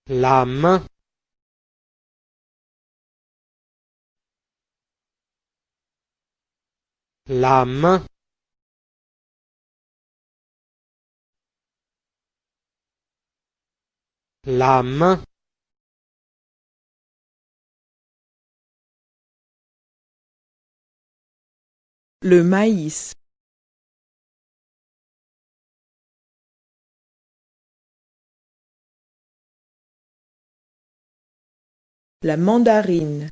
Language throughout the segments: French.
la main, la main, la main, le maïs, la mandarine,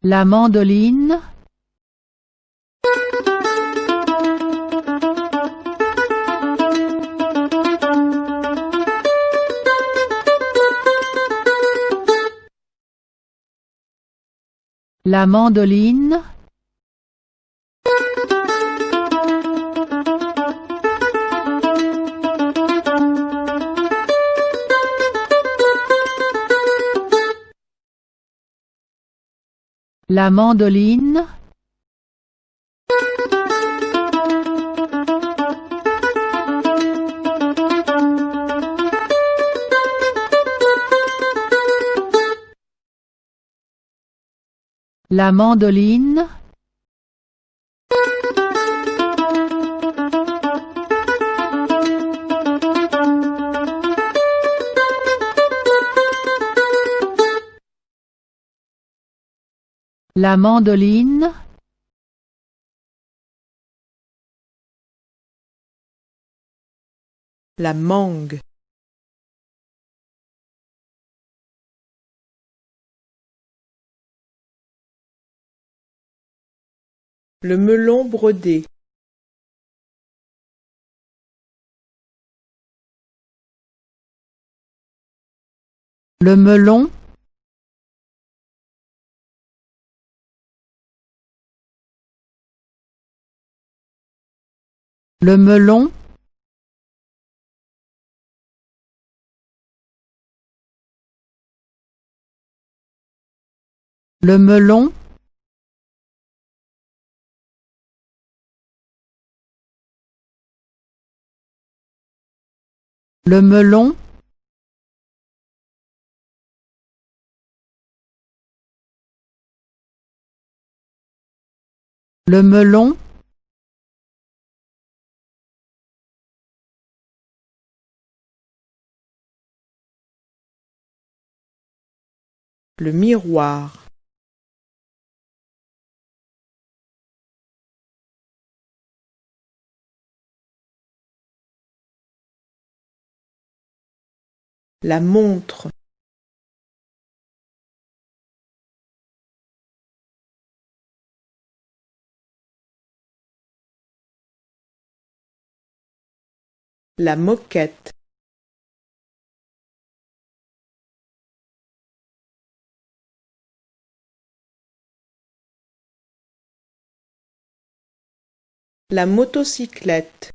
la mandoline, la mandoline, la mandoline, la mandoline, la mandoline, la mangue, le melon brodé, le melon, le melon, le melon, le melon, le melon, le miroir, la montre, la moquette, la motocyclette,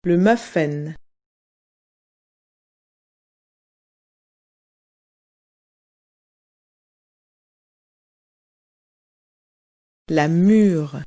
le muffin, la mûre,